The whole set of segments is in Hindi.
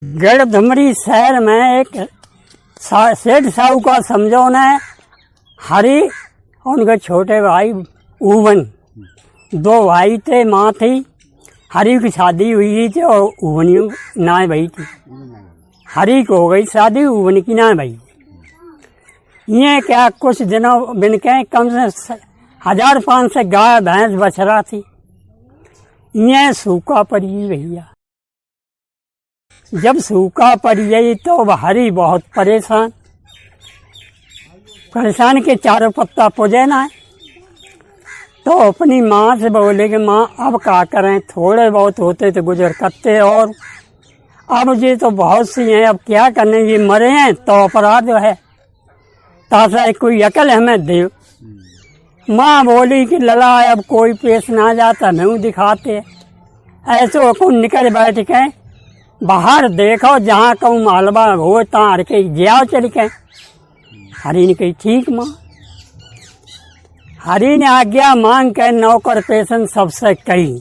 गढ़धमरी शहर में एक सेठ साहू का समझो ने हरी और उनके छोटे भाई ऊवन, दो भाई थे, माँ थी। हरी की शादी हुई थी और ऊवनी ना भाई थी। हरी को हो गई शादी, ऊवन की ना भाई। ये क्या कुछ दिनों बिन के कम से 1500 गाय भैंस बछड़ा थी। ये सूखा पड़ी भैया। जब सूखा पड़ गई तो हरी बहुत परेशान के चारों पत्ता पुजे ना। तो अपनी माँ से बोले कि माँ अब क्या करें, थोड़े बहुत होते तो गुजर करते, और अब ये तो बहुत सी हैं, अब क्या करने, ये मरे हैं तो अपराध है, तासा कोई अकल हमें दे। माँ बोली कि लला अब कोई पेश ना जाता, मैं दिखाते। ऐसे को निकल बैठ के बाहर देखो, जहाँ कहूँ मालवा हो तार के जाओ चल के। हरी ने कही ठीक माँ। हरी ने आज्ञा मांग के नौकर पेशन सबसे कही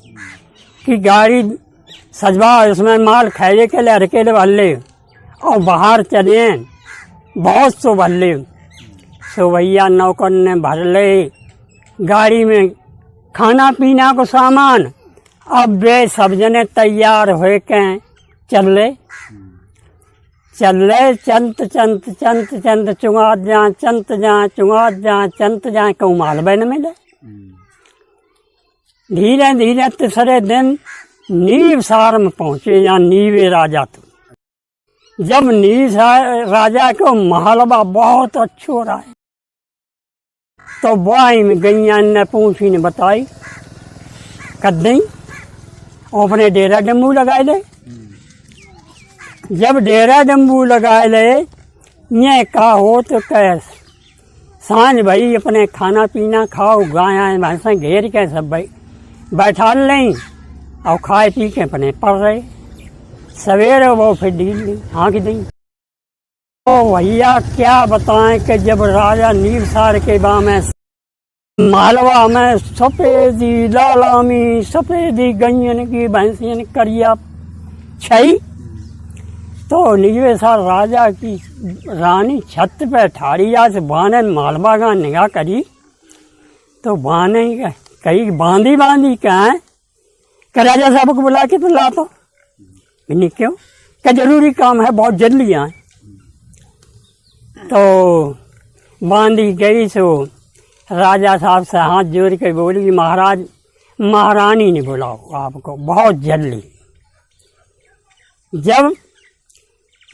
कि गाड़ी सजवा, उसमें माल खाए के लिए अकेले भल्ले और बाहर चले, बहुत सो भल्ले। सो भैया नौकर ने भर ले गाड़ी में खाना पीना को सामान। अब वे सब जने तैयार हो के चल चंत चंत चंत चंत चुंगात जा, चंत जा चुंगात जा, चंत जा, कहूँ मालवा न मिले। धीरे धीरे तीसरे दिन नीव सार में पहुंचे, या नीवे राजा। तो जब नीव राजा को मालवा बहुत अच्छो रहा है, तो बुआई में गैया ने पूछी ने बताई कदई अपने डेरा डम्बू लगाए ले। जब डेरा डम्बू लगाए ले, ये कहा हो तो कैस सांझ भाई अपने खाना पीना खाओ, गाय भैंसा घेर के सब भाई बैठा लें और खाए पी के अपने पड़ रहे। सवेरे वो फिर डील ली हाँक दी। तो भैया क्या बताएं कि जब राजा नीर सार के बा में मालवा में सफेदी लालामी सफेदी गैयन की भैंसियन करिया छई, तो निवेशा राजा की रानी छत पे ठाड़ी आज बाने मालवा का निगाह करी। तो बाने कही बांधी बांधी क्या है कि राजा साहब को बुला के तो लाता। मैंने क्यों, क्या जरूरी काम है, बहुत जल्दी आए। तो बांधी गई। सो राजा साहब से हाथ जोड़ के बोली कि महाराज महारानी ने बुलाओ आपको बहुत जल्दी। जब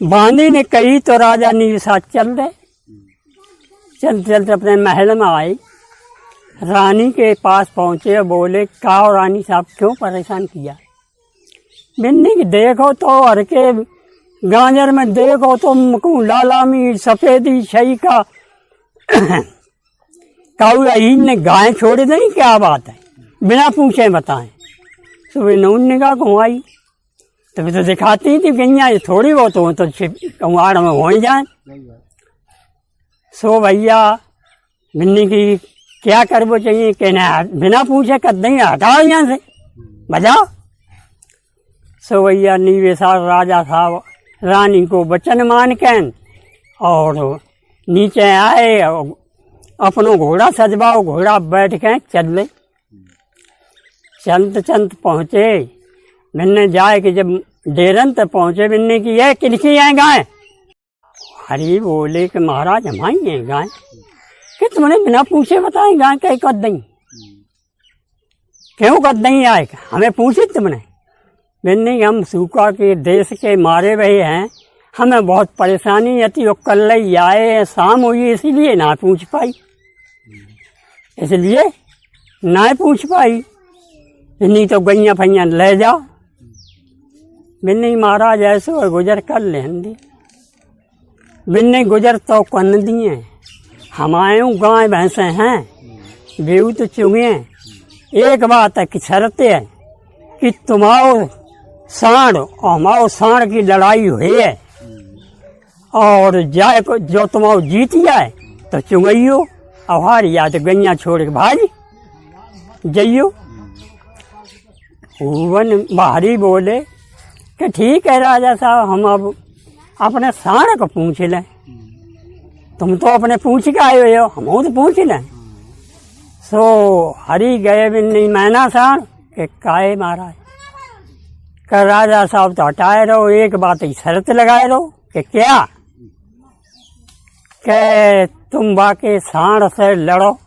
बांदी ने कही तो राजा नीर साथ चल रहे, चलते चलते अपने महल में आई। रानी के पास पहुंचे, बोले का रानी साहब क्यों परेशान किया। बिन्नी की देखो तो हर के गांजर में देखो तो मकू लालामी सफेदी छई का काऊ ने गाय छोड़ दी, क्या बात है, बिना पूछे बताएं। सुबह नून निगाह घुमाई तभी तो दिखाती थी गैया ये थोड़ी बहुत हो तो कुंवाड़ में हो ही जाए। सो भैया बिन्नी की क्या करबो चाहिए, कहना बिना पूछे कर देंगे, हटाओ यहाँ से बजाओ। सो भैया निवेशा राजा साहब रानी को वचन मान के और नीचे आए, अपनो घोड़ा सजवाओ, घोड़ा बैठ के चल चंत चंत पहुँचे। बिन्ने जाए कि जब डेरन तक पहुँचे, बिन्ने की यह किनकी है गाय। हरी बोले कि महाराज हमारी है गाय। कि तुमने बिना पूछे बताए गाय कहीं कर दें, क्यों कर दें आए, हमें पूछे तुमने। बिन्ने हम सूखा के देश के मारे हुए हैं, हमें बहुत परेशानी आती, वो कल ही आए, शाम हुई इसीलिए ना पूछ पाई, इसलिए ना पूछ पाई। नहीं तो गैया फैया ले जाओ। बिन्नी महाराज ऐसे गुजर कर लेंगे। बिन्नी गुजर तो कन दिए, हमारे गाय भैंसे हैं, बेऊ तो चुगे। एक बात है कि शर्ते है कि तुम्हारो सांड और हमारो सांड की लड़ाई हुई है, और जाए जो तुम्हारो जीत जाए तो चुगइयो, और हार जाए तो गैया छोड़ के भाग जइयो। वन बाहरी बोले कि ठीक है राजा साहब, हम अब अपने सांड को पूछ लें। तुम तो अपने पूछ के आए हुए हो, हम तो पूछ लें। सो हरी गए भी नहीं मैना सांड के काए महाराज कर राजा साहब तो हटाए रहो, एक बात ही शर्त लगाए रहो कि क्या कि तुम बाके सांड से लड़ो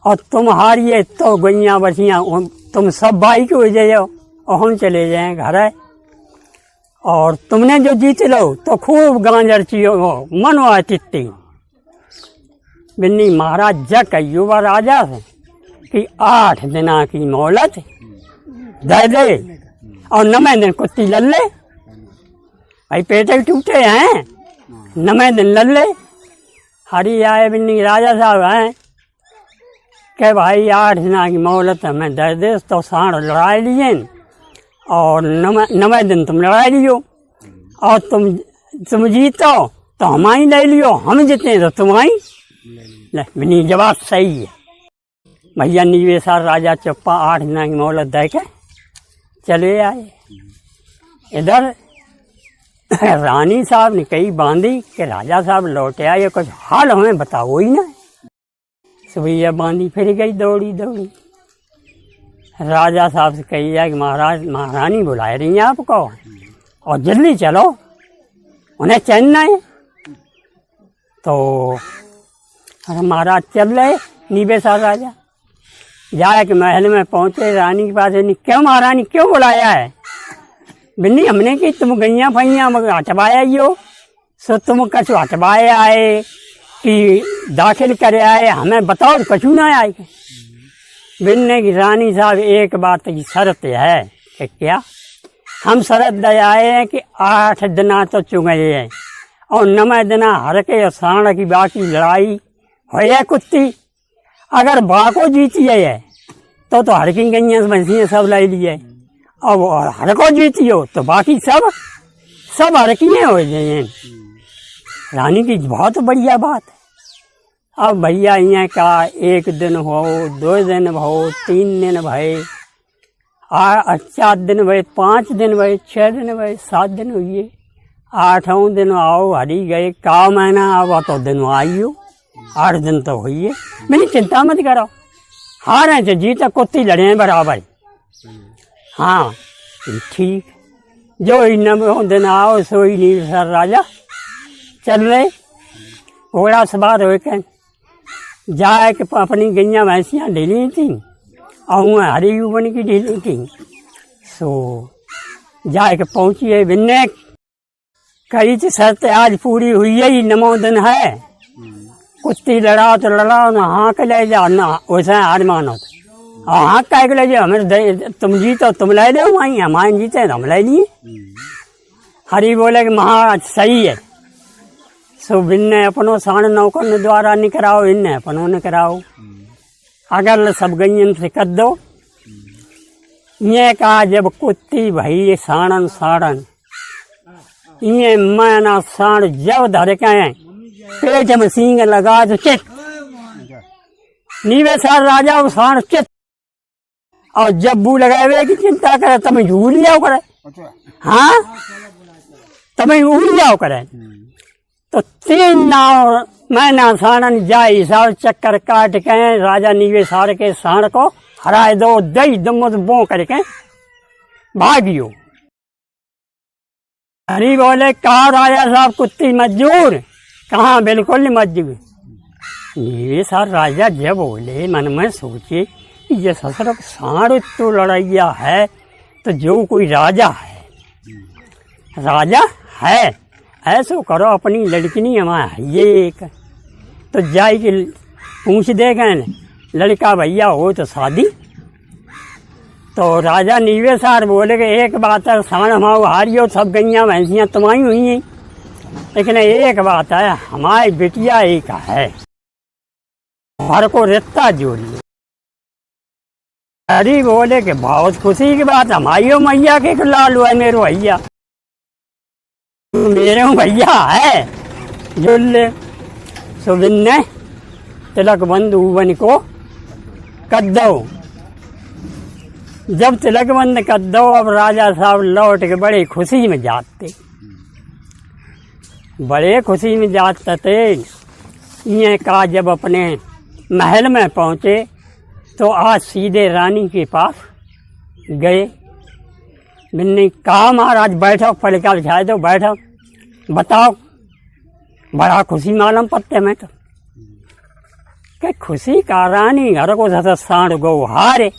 और तुम हारिए तो गैया बचियाँ तुम सब भाई को हो जाओ और हम चले जाएं घर है। और तुमने जो जीत लो तो खूब गांजर चियो मनवा चित्ती। बिन्नी महाराज जग युवा राजा से कि 8 दिना की मोहलत दे दे और 9वें दिन कुत्ती लल्ले। भाई पेटे टूटे हैं, 9वें दिन लल्ले। हरी आए बिन्नी राजा साहब हैं कि भाई 8 दिना की मोहलत हमें दे दे तो सांड लड़ाई लिए और 9वें दिन तुम लड़ाई लियो और तुम जीतो तो हमारी ले लियो, हम जीते तो तुम्हारी ले। बिन्नी जवाब सही है। भैया निवेशा राजा चुप्पा 8 दिना की मोहलत दे के चले आए। इधर रानी साहब ने कही बांधी कि राजा साहब लौटे आए, कुछ हाल हमें बताओ ही ना। सुबह बांधी फिर गई दौड़ी दौड़ी। राजा साहब से कही है कि महाराज महारानी बुला रही हैं आपको और जल्दी चलो, उन्हें चलना है। तो महाराज चल रहे निवेशा राजा जाए कि महल में पहुंचे। रानी के पास क्यों महारानी क्यों बुलाया है? बिन्नी हमने कि तुम गैया फैया हटवाया ही हो, सो तुम कछु हटवाए आए कि दाखिल करे आए, हमें बताओ कछु ना आए। बिन्ने की रानी साहब एक बात की शर्त है कि क्या? हम शर्त दे आए हैं कि 8 दिना तो चुगे हैं और 9वें दिना हर के सांड की बाकी लड़ाई हो कुत्ती। अगर बाको जीती है तो हर की गैया भैंसियाँ सब ले लिए और हर को जीती हो तो बाकी सब हर की हो जाए। रानी की बहुत बढ़िया बात है। अब भैया यहाँ का 1 दिन हो, 2 दिन हो, 3 दिन भये, 4 दिन भये, 5 दिन भये, 6 दिन भये, 7 दिन हुए, 8वें दिन आओ हरी गए। का महीना आओ तो दिन आइयो, 8 दिन तो हुई है। मैंने चिंता मत करो, हारे तो जीता कुत्ती लड़े बराबर। हाँ ठीक, जो ही 9वें दिन आओ सो ही नहीं सर राजा चल रहे घोड़ा सवार हो के जाए के अपनी गैया भैंसियाँ ढीली थी और वहाँ हरी बन की ढीली थी। सो जाए के पहुँची है। बिन्ने कही थी शर्त आज पूरी हुई है, 9वां दिन है, कुत्ती लड़ाओ तो लड़ाओ ना हाँ के ले जाओ ना वैसे हार मानो और हाँ कह के ले जाओ। हमें तुम जीतो तुम ले दो, वहीं हमारे जीते तो हम ले लिए। हरी बोले कि महाराज सही है। सो बिन्ने अपनों सांड नौकर द्वारा निकराओ, इन्हें अपनों निकराओ। अगर सब गैयन से कर दो ये कहा जब कुत्ती भई साड़न साड़न ये मैना सांड जब धर के पेट में सींग लगा तो चित निवेशा राजा सांड चित और जब्बू लगाए की चिंता करे तुम्हें झूल जाओ करे। हाँ तुम्हें उड़ जाओ करे तो 3 नाव मैना साड़न जाई साल चक्कर काट के राजा निवेशार के सांड को हराए दो दई दमत बो करके भागियो। हरी बोले कहा राजा साहब कुत्ती मजदूर? कहाँ बिल्कुल नहीं मजदूर। निवेशार राजा जब बोले मन में सोचे कि ये ससुर सांड तो लड़ैया है तो जो कोई राजा है, राजा है ऐसो करो अपनी लड़किनी हमारा ये एक तो जाई के पूछ देगा लड़का भैया हो तो शादी। तो राजा निवेशार बोले कि एक बात है सांड हमाओ हारियो सब गैया भैंसियाँ तुम्हारी हुई हैं, लेकिन एक बात है हमारी बिटिया एक है, भर को रिश्ता जोड़िए। हरी बोले कि बहुत खुशी की बात हमारी मैया के लालू है मेरो भैया, मेरे भैया है जुल्ले। सुबिन ने तिलक बंधु बन को कर दो जब तिलक बंद कर दो अब राजा साहब लौट के बड़े खुशी में जाते, बड़े खुशी में जाते थे। ये कहा जब अपने महल में पहुँचे तो आज सीधे रानी के पास गए। मैंने कहा महाराज बैठो, फलका बिछाए दो, बैठो, बताओ। बड़ा खुशी मालूम पड़ते में तो क्या खुशी का रानी घर को साढ़ गो हारे।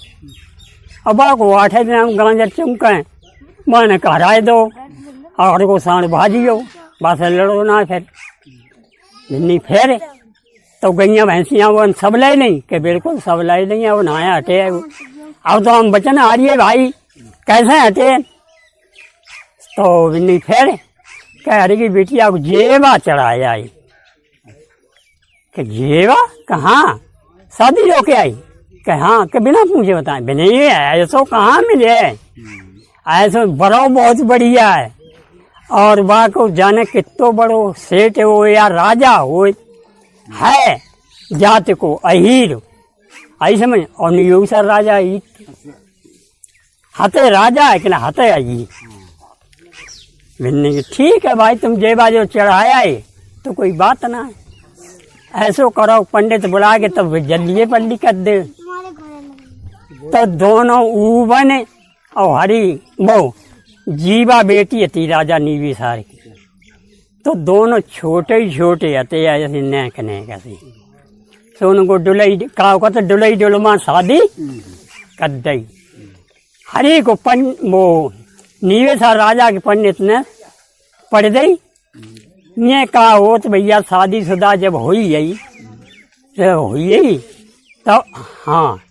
अब को 8 दिन गांजर चुमके मैंने कहराए दो और को साढ़ भाजियो, बस लड़ो ना। फिर नहीं फेरे तो गैया भैंसियाँ वो सब लाई नहीं कि बिल्कुल सब लाई नहीं है। वो नहाया हटे। अब तो हम बचन आ रही है भाई, कैसे हटे? तो नहीं फेरे कह रही कि बेटिया को जेवा चढ़ाया आई। कि जेवा कहाँ? शादी होके आई? हाँ, कि बिना पूछे बताए। बिना ऐसो कहाँ मिले? ऐसो बड़ो बहुत बढ़िया है और वहाँ को जाने कितो बड़ो सेठ हो या राजा हो है, जात को अहीर आई समझ। और नहीं सर राजा ही हते राजा है कि ना हते अहीर। मिलने की ठीक है भाई, तुम जेबा जो चढ़ाया है तो कोई बात ना है। ऐसो करो, पंडित बुला के तब जल्दी पल्ली कर दे। तो दोनों ऊबन और हरी वो जीवा बेटी थी राजा नीविसार की। तो दोनों छोटे ही छोटे हते ऐसे नेक कैसे। तो उनको डुलई कहा तो डुलई डुलमा शादी कर दी। हरी को वो नीवेसार राजा के पंडित ने पढ़ दी। ये कहा हो तो भैया शादीशुदा जब हुई यही तो हुई यही तब हाँ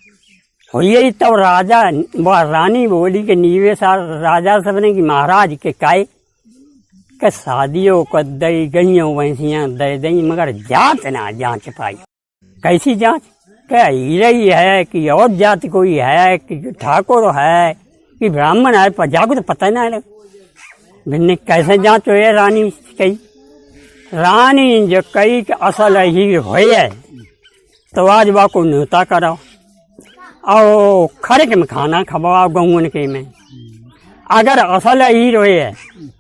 हुई यही तब राजा वह रानी बोली कि नीवेसार राजा सबने कि महाराज के काए के शादियों को दई गईयों भैंसियाँ दे दी मगर जात ना जांच पाई। कैसी जांच? क्या हीरे है कि और जात कोई है कि ठाकुर है कि ब्राह्मण है? पर जाको तो पता ना लगे। भिन्न कैसे जांच हो? रानी कही, रानी जो कही कि असल ही है तो आज बा को न्योता कराओ और खड़े के में खाना खवाओ गऊन के में। अगर असल ही है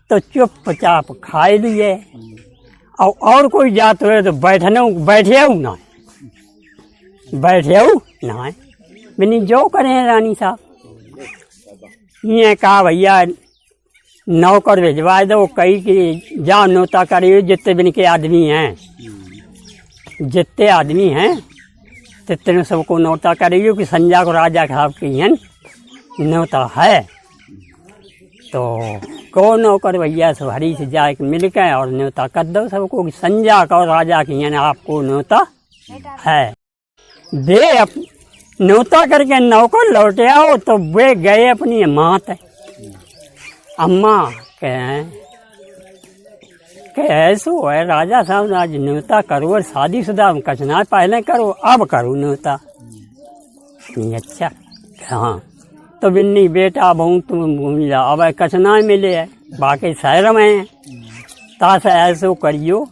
तो चुपचाप खाए लिए और कोई जात हो तो बैठे ना बिनी जो करें रानी साहब। ये कहा भैया नौकर भिजवा दो, कही कि जाओ न्योता करिए जितने बिन के आदमी हैं, जितने आदमी हैं तितने सबको न्योता करिए कि संजा को राजा साहब की हैं न्योता है। तो को नौकर भैया सब हरी से जाके मिल के और न्योता कर दो सबको कि संजा का और राजा की हैं आपको न्योता है। दे न्योता करके नौकर लौटे आओ तो वे गए अपनी मात अम्मा के ऐसो है राजा साहब आज न्योता करो और शादीशुदा कचना पहले करो अब करो न्योता। अच्छा हाँ तो बिन्नी बेटा बहू तुम घूम जा अब कचना मिले है बाकी शहर में है। तास ऐसो करियो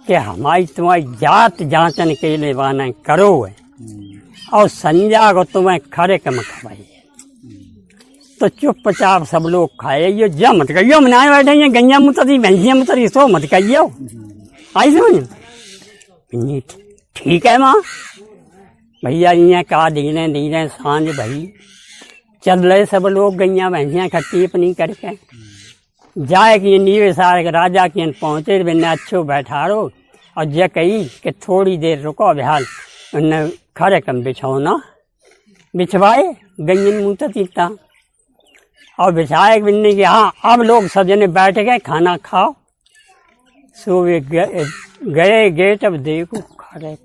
कि हमारी तुम्हारी जात जांचन के लिए वाना करो है और संजा को तुम्हें खरे कम खवाइए। तो चुपचाप सब लोग खाए यो जा मत कहियो मनाए बैठे ये गैया मुतरी भैंसियाँ मुतरी सो मत कहियो। आई समझ? ठीक है माँ भैया ये कहा धीरे सांझ भाई चल रहे सब लोग गैया भैंसियाँ खट्टी अपनी करके जाए कि नीवेसार के राजा के पहुँचे बिना अच्छो बैठारो और जे कही कि थोड़ी देर रुको बिहाल उन्हें खरे कम बिछौना बिछवाए गैयन मुँह तीता और बिछाए बिन्नी कि हाँ अब लोग सब जने बैठ गए खाना खाओ। सो वे गए गेट अब देखो खड़े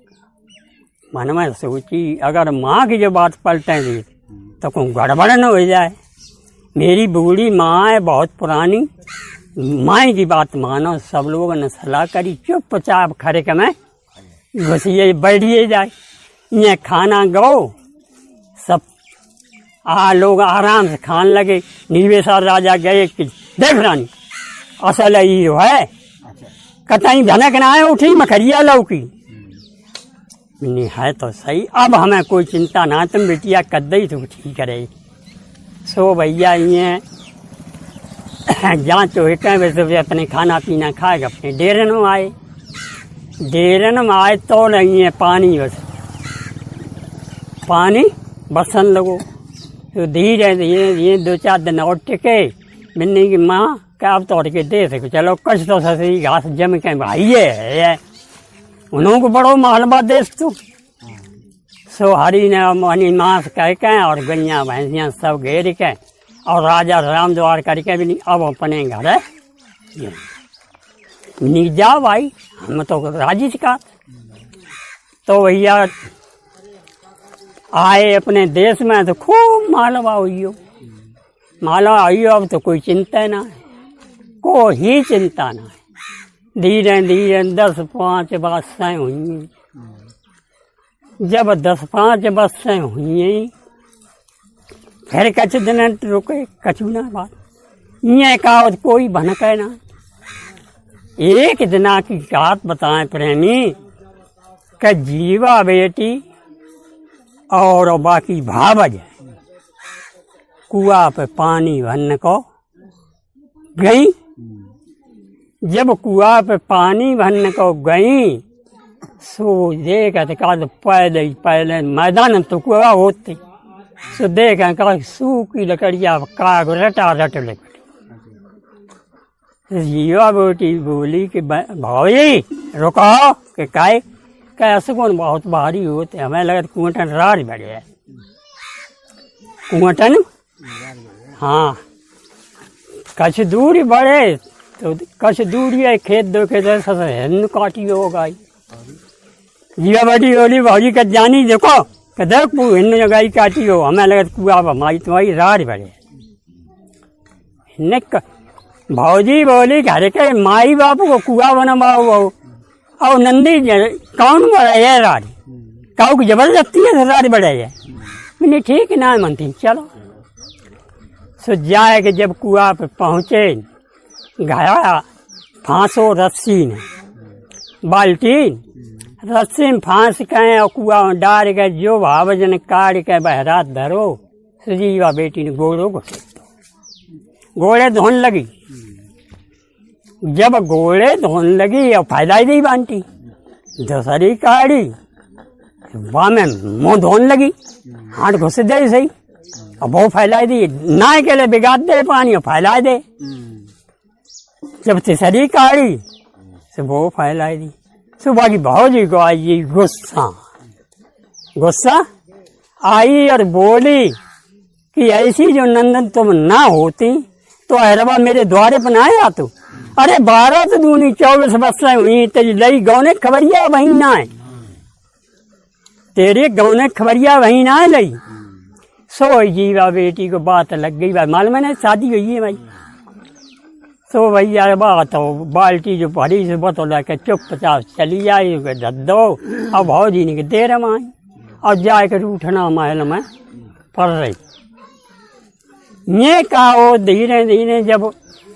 मन में सोची अगर माँ की जो बात पलटेंगी तो कोई गड़बड़ न हो जाए। मेरी बूढ़ी माँ है बहुत पुरानी, माँ की बात मानो। सब लोगों ने सलाह करी चुपचाप खड़े के में घुसिए बैठिए जाए। ये खाना गो सब लोग आराम से खाने लगे। नीवेसार राजा गए कि देख रानी असल ही है कतई धनक ना है उठी मखरिया लौकी नहीं है तो सही। अब हमें कोई चिंता ना तुम बिटिया कर दई तो ठीक रहे। सो भैया ये जहाँ तो एक वैसे अपने खाना पीना खाएगा, अपने डेरन में आए तो नहीं है पानी, बस पानी बरसन लगो। तो धीरे धीरे ये 2-4 दिन और टिके, मिलने की माँ क्या अब तोड़ के दे सको, चलो कच तो सही घास जम के भाई है उन्हों को बड़ो मालवा देश तो। सो हरी ने मनी मांस कह के और गैया भैंसियाँ सब घेर के और राजा राम द्वार करके भी नहीं, अब अपने घर है नहीं जा भाई, हम तो राजी का। तो भैया आए अपने देश में तो खूब मालवा हुई हो, अब तो कोई चिंता ना है, कोई चिंता ना है। धीरे धीरे 10-5 बरसें हुई। जब 10-5 बरसें हुई फिर कछ दिन रुके, कछु ना बात ये कहा कोई भनके ना। एक दिना की बात बताएं प्रेमी कि जीवा बेटी और बाकी भावज कुआ पे पानी भरने को गई। जब कुआ पे पानी भरने को गई सो देखा तो पहले मैदान तो कुआ होते, सो देखा कहा सूखी लकड़िया काग रटा रट लग। जीवा बेटी बोली कि भाई रुको कि काय कैसे कौन बहुत भारी होते, हमें लगा कुंटन राज बढ़े है, कुंटन हाँ कछ दूरी बढ़े तो कछ दूरी है खेत दो के हिंद काटी होगा। जीवा बेटी बोली भाजी का जानी देखो कि देख हिंद गाई काटी हो, हमें लगा कुआ हमारी तुम्हारी राज बढ़े। भौजी बोली घर के माई बापू को कुआ बनवाओ और नंदी कौन बढ़ाया राज, काऊ की जबरदस्ती है राज बढ़ाया। मैंने ठीक ना मनती चलो। सो जाए के जब कुआ पे पहुँचे गया फांसो रस्सी ने बाल्टीन रस्सी में फांस के और कुआ में डाल के जो भावजन काट के बहरा धरो। जीवा बेटी ने गोड़े धोन लगी। जब गोड़े धोन लगी और फैलाई दी बांटी दूसरी काड़ी वहाँ में मुँह धोन लगी, हाथ घुस दे सही और वो फैलाई दी ना के लिए बिगाड़ दे पानी और फैला दे। जब तीसरी काड़ी से वो फैलाई दी। सुबह की भौजी को आई गुस्सा आई और बोली कि ऐसी जो नंदन तुम ना होती तो अरबा मेरे द्वारे पर ना आया तू। अरे 12 तो दूनी 24 बरसें हुई तेरी लई गौने खबरिया वही ना है, तेरे गौने खबरिया वही ना है लई। सो जीवा बेटी को बात लग गई भाई, मालूम है शादी हुई है भाई। तो भैया बात हो बाल्टी जो भरी से बतौला के चुपचाप चली आई दो और भौजी ने देर में आई और जाकर उठना महल में पड़ रही। ये कहा धीरे धीरे जब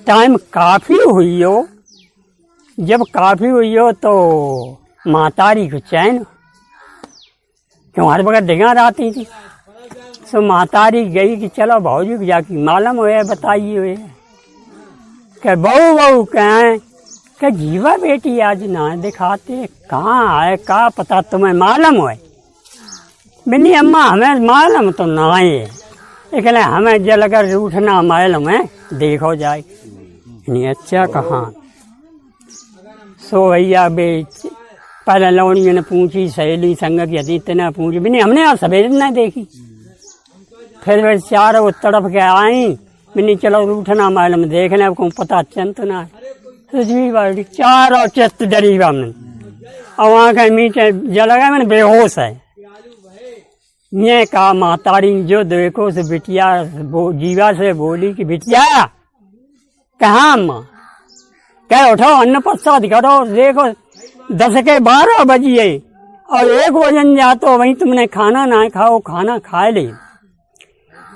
टाइम काफी हुई हो तो मातारी को चैन क्यों हर वक्त डिगा आती थी। सो मातारी गई कि चलो भौजी को जाके मालूम हुए बताइए हुए कि बहू कहें कि जीवा बेटी आज ना दिखाते कहाँ है का पता तुम्हें मालूम हुए। बिनी अम्मा हमें मालूम तो ना है, लेकिन हमें जल कर उठना मालूम है देखो जाए। नहीं अच्छा कहाँ। सो भैया बेच पहले लौड़ियों ने पूछी, सहेली संग की अतीत ने पूछी, बिनी हमने आप सवेरे न देखी। फिर वे चारों तरफ के आई, बिनी चलो उठना मालूम देखने आपको पता चंत ना है। जी बाड़ी चारों चेत डरी हमने और वहाँ के मीठे जल गए मैंने बेहोश है। ये कहा मातारी जो देखो से बिटिया जीवा से बोली कि बिटिया कहाँ अम्मा कह उठो अन्न प्रसाद करो, देखो 10 के 12 बजिए और 1 वजन जातो वहीं तुमने खाना ना खाओ, खाना खा ले।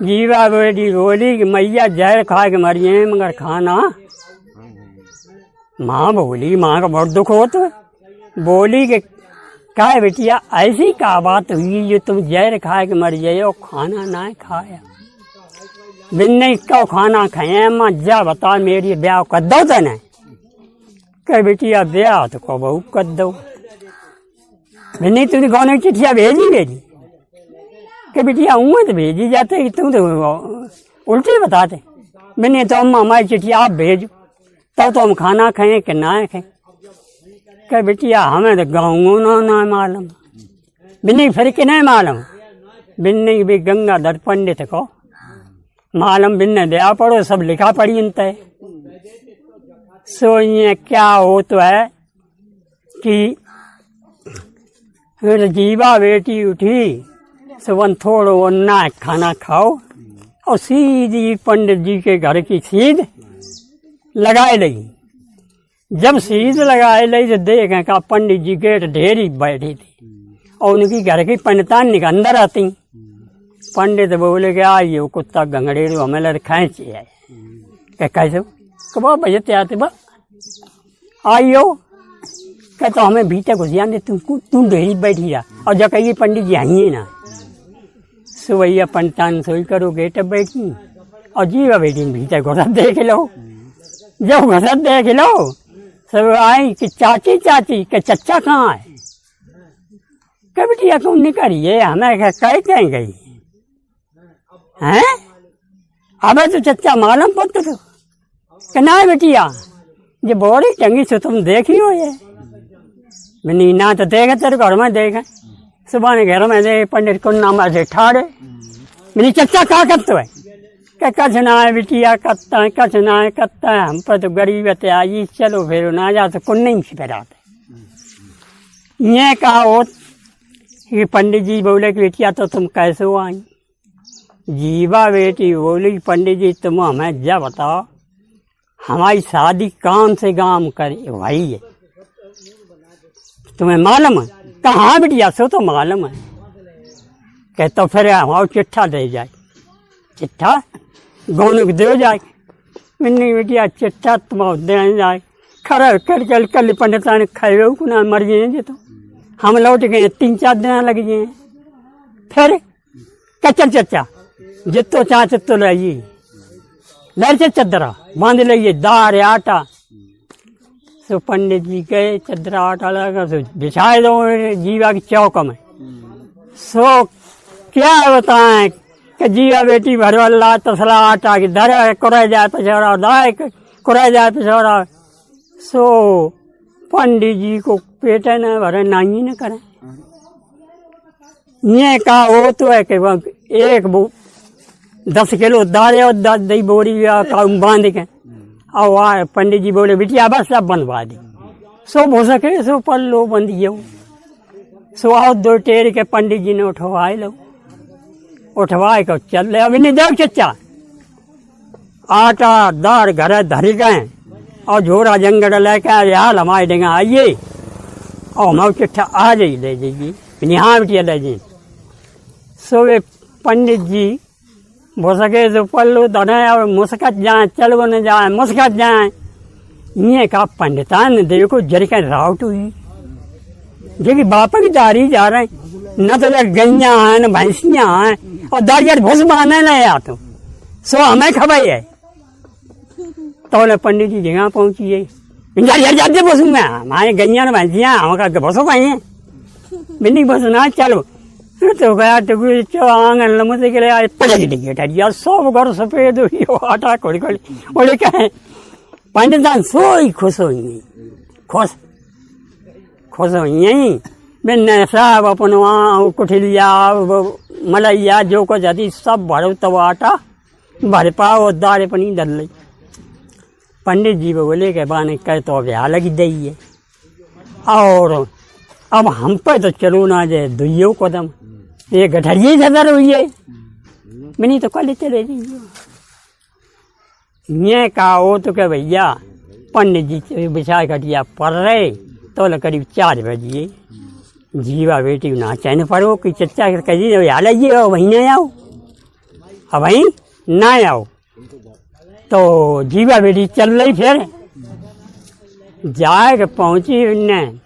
जीवा बेटी बोली कि मैया जहर खा के मरिए मगर खाना। माँ बोली, माँ का बहुत दुख हो तो बोली कि क्या बेटिया ऐसी क्या बात हुई जो तुम जहर खा के मर जाए और खाना ना खाया। बिन्ने का खाना खाए मां जा बता मेरी ब्याह कर दो तने कह बेटिया ब्याह तो को बहू कर दो बिन्ने तूने गाने चिट्ठिया भेजी मेरी कह बेटिया हूँ तो भेजी जाते तुम तो उल्टे बताते बिन्ने तो अम्मा हमारी चिट्ठिया आप भेजो तब तो हम खाना खाएं कि ना खाएं कह बेटिया हमें तो गाँव ना मालूम बिन्ने फिर के नहीं मालूम बिन्ने भी गंगाधर पंडित को मालूम बिन्ने दया पढ़ो सब लिखा पढ़ी इनते सो ये क्या हो तो है कि फिर जीवा बेटी उठी सुबह थोड़ो ना खाना खाओ और सीधी पंडित जी के घर की सीध लगाए लगी जब सीध लगाए लगी तो देखें का पंडित जी गेट ढेरी बैठी थी और उनकी घर की पंडितान निकल अंदर आती पंडित बोले कि आइयो कुत्ता गंगड़ेरू हमें लड़ खेची है क्या कैसे कब बजते आते बा आइयो क्या तो हमें भीतर घुसिया दे तुम ढेरी बैठी जा और जब कहिए पंडित जी आई ना सुबह पंडितान सोई करो गेट बैठी और जीवा बेटी भीतर घुसा देख लो जब घुसा देख लो सब आई कि चाची चाची के चच्चा कहाँ है क्या बेटिया कौन निकली है हमें कह कहीं गई हैं हमें तो चच्चा मालूम पड़ता तो कहना है बेटिया ये बड़ी चंगी से तुम देखी हो ये मैंने ना तो देखे तेरे घर में देखे सुबह ने घर में देखे पंडित को नाम से ठाड़े मेरी चच्चा क्या करते है क्या कछ ना है बेटिया करता है कछ ना है करता है हम पर तो गरीब है आई चलो फिर ना जा तो कुन नहीं फिर आते ये कहा हो कि पंडित जी बोले कि बेटिया तो तुम कैसे हो आई जीवा बेटी बोली पंडित जी तुम हमें जा बताओ हमारी शादी कौन से गांव करे भाई है तुम्हें मालूम है कहाँ बिटिया सो तो मालूम है कह तो फिर हमारा चिट्ठा दे जाए चिट्ठा गौन को दे जाए मैंने बेटिया चिट्ठा तुम दे जाए खरा कर कल कल पंडिता ने खाए को ना मर गए तो हम लौट गए 3-4 दिन लग गए फिर कचर चचा जितो चाह चित्तो लाइए लड़ से चदरा बांध लिये दार आटा सो पंडित जी गए चदरा आटा लगा सो बिछाए दो जीवा की चौक में सो क्या बताएं कि जीवा बेटी भरवल्ला तसला आटा की धर कुरा जाए पिछड़ा दाए कुरा जाए पिछड़ा सो पंडित जी को पेट न भरे नाई न करे ये कहा हो तो है कि एक 10 किलो दाल और 10 दही बोरी बांध के और वहाँ पंडित जी बोले बिटिया बस सब बनवा दी सो हो सके सो पल्लो बंदियो सो आओ 2 टेर के पंडित जी ने उठवाए लो उठवाए को चल रहे अभी नहीं देख चचा आटा दार घर धर गए और झोरा जंगड़ लेके हाल हमारे डेंगा आइए और हमारे चिट्ठा आ जाइए ले जाइए यहाँ बिटिया ले जाइए सो वे पंडित जी हो सके तो पल्लू धरे और मुस्कत जाए चलो न जाए मुस्कत जाए ये का पंडितान ने देखो जरिका रावट हुई जो बापा की दारी जा रहे न तो गैया हैं न भैंसियाँ हैं और दारिया भूस बहाने नहीं आ तो सो हमें खबर है तो पंडित जी जगह पहुंची जाते बसू में हमारे गैया न भैंसियाँ हमारा बसो पाई है बिन्नी बस ना चलो तो गया तो आंगन मुझे के लिए पलट डिगे ठरिया सब घर सफेद हुई आटा खोली खोली बोले क्या पंडितान सोई खुश हुई खुश खुश हुई मैंने सब अपन वहाँ कुठिलिया मलैया जो कुछ आती सब भरो तब आटा भर पाओ दारे पनी डल ली पंडित जी बोले के बाने कह तो ब्याह लगी दई है और अब हम पे तो चलो ना जाए दुइयो कदम ये गठरिये सदर हुई है मैंने तो कल चले जाइए ये कहा हो तो क्या भैया पंडित जी बिछा कटिया पड़ रहे तो करीब 4 बजे जीवा बेटी ना चैन पड़ो कि चच्चा कही आ जाइए वहीं ना आओ अब वहीं ना आओ तो जीवा बेटी चल रही फिर जाए के पहुँची उन्हें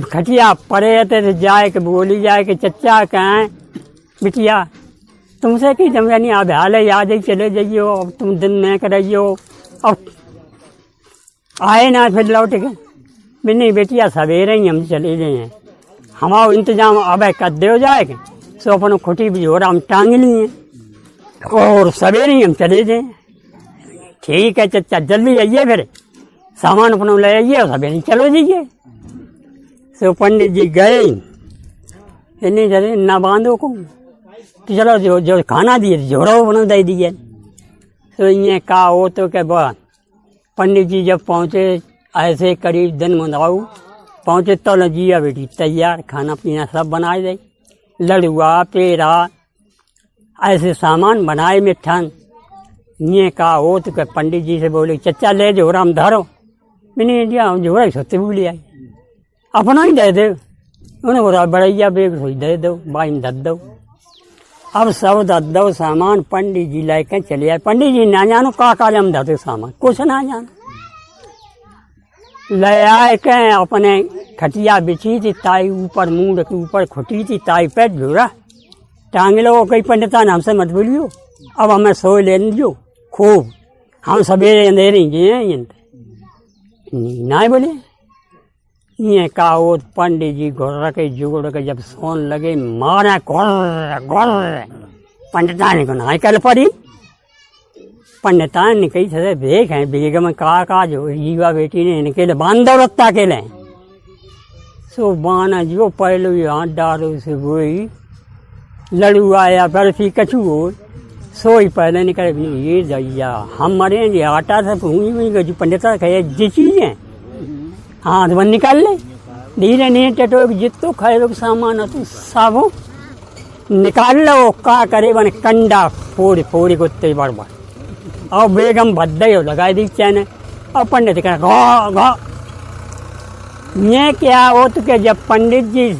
खटिया पड़े थे तो जाए के बोली जाए कि चच्चा कहें बिटिया तुमसे की जमनी आप हाल है आज ही चले जाइयो, अब तुम दिन में करियो, अब आए ना फिर लौट के। नहीं बेटिया सवेरे ही हम चले गए हैं, हमारा इंतजाम अब कर दे जाएगा, सो अपन खुटी भी हो रहा हम टांग लिए और सवेरे ही हम चले जाए। ठीक है चाचा जल्दी आइए, फिर सामान अपना ले आइए और सवेरे चलो जाइए। सो पंडित जी गए, इन्हें चले ना बांधो को, तो चलो जो खाना दिए झोड़ा बना दे दिए। तो ये कहा हो तो क्या बात। पंडित जी जब पहुँचे ऐसे करीब दिन मनाऊ पहुँचे तो लजिया बेटी तैयार, खाना पीना सब बनाए दे, लड़ुआ पेड़ा ऐसे सामान बनाए मिठान। ये कहा हो तो क्या पंडित जी से बोले चचा ले झोरा हम धरो। मैंने दिया झोरा सोते भी ले आई, अपना ही दे दे। उन्होंने बोला बड़ैया बेग सोई दे दो, बाइन दे दो। अब सब दे दो सामान, पंडित जी लेकर चले आए। पंडित जी ना जानो का हम दे सामान, कुछ ना जानो। ले आए के अपने खटिया बिछी थी, ताई ऊपर मुंड के ऊपर खुटी थी, ताई पे झोरा टांग लो। कई पंडिता ने हमसे मत बोलियो, अब हमें सो ले लियो खूब, हम सवेरे अंधेरे हैं नहीं बोले। ये कहा वो पंडित जी घोर के जुगड़ के जब सोन लगे मारा घोर घोर, पंडिता ने को ना कल पड़ी। पंडिता ने कही थे देख है बेगम का जो जीवा बेटी ने इनके लिए बांधो रत्ता के लिए। सो बाना जो पहले हाथ डालो से वही लड़ू आया बर्फी कछू हो, सोई पहले निकले ये दैया हम मरे जी आटा से भूमि जो पंडिता कहे जी चीज है हाथ बन निकाल ले, धीरे नहीं टटो जितो खाए लोग सामान हो तो सब निकाल लो। का करे बने कंडा फोड़ फोड़ी कुत्ते बरबर और बेगम भद्दे हो लगा दी चैन। और पंडित कह घा घा ये क्या हो तो क्या। जब पंडित जी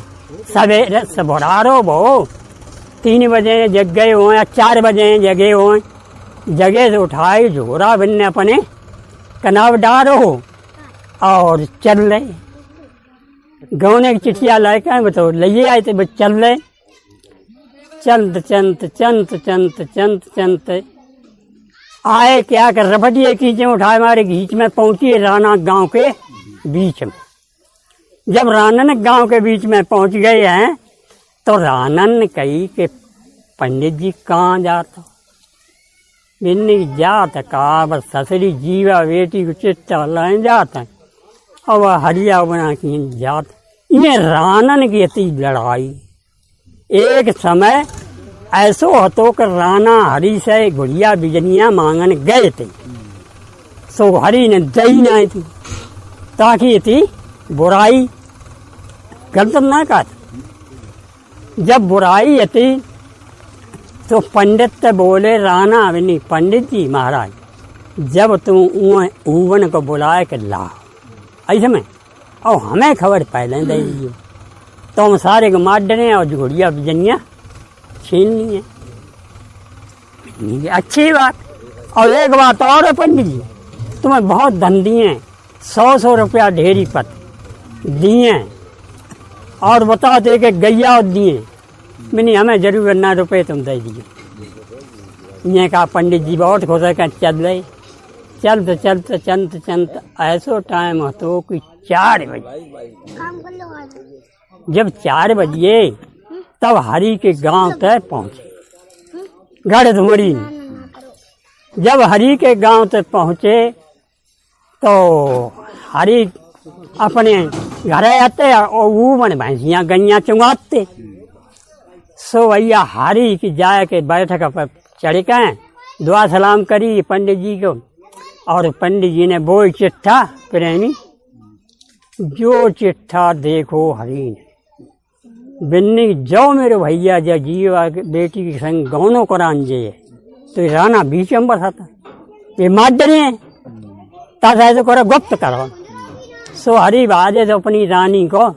सवेरे सबरारो बो 3 बजे जग गए हो या 4 बजे जगे हो, जगह से उठाए झोरा बनने अपने कनाव डारो और चल रहे। गौने की चिट्ठिया लाके बताओ ले आए थे बस चल रहे। चंत चंत चंत चंत चंत चंत आए क्या कर रपटिए खींचे उठाए मारे घींच में पहुंची राना गांव के बीच में। जब रानन गांव के बीच में पहुंच गए हैं तो रानन कही कि पंडित जी कहाँ जाता। बिन्नी जात कहा बस ससरी जीवा बेटी को चिट्ठा लाए जाता है और वह हरिया बना की जात। ये रानन की थी लड़ाई। एक समय ऐसो हतो कि राना हरी से गुड़िया बिजनिया मांगन गए थे, सो हरी ने दई नहीं थी ताकि थी बुराई गलत ना कर। जब बुराई थी तो पंडित बोले राना नहीं पंडित जी महाराज जब तुम ऊवन को बुलाए के लाओ ऐसे में और हमें खबर पहले दे दियो तो हम सारे को मार डरे और गुड़िया बिजनिया छीन लिए। अच्छी बात। और एक बात और है पंडित जी तुम्हें बहुत धन दिए, 100 रुपया ढेरी पत दिए और बताते कि गैया दिए। मैंने हमें जरूर ना रुपये तुम दे दिए। ये कहा पंडित जी बहुत खुश है कि चल रहे। चलते चलते चंत चंत ऐसो टाइम हो तो कि 4 बजे। जब 4 बजे तब हरी के गांव तक पहुंचे गढ़धुमरी। जब हरी के गांव तक पहुंचे तो हरी अपने घर आते और वो मन भैंसियाँ गैया चुंगाते। सो भैया हरी की जाए के बैठक पर चढ़ के दुआ सलाम करी पंडित जी को और पंडित जी ने वो चिट्ठा प्रेमी जो चिट्ठा देखो हरी ने बिन्नी जाओ मेरे भैया जब जीवा बेटी के संग गौनों करान जे तो राना बीच में बसाता ये मार डरे ताजा तो करो गुप्त करो। सो हरी बाजे तो अपनी रानी को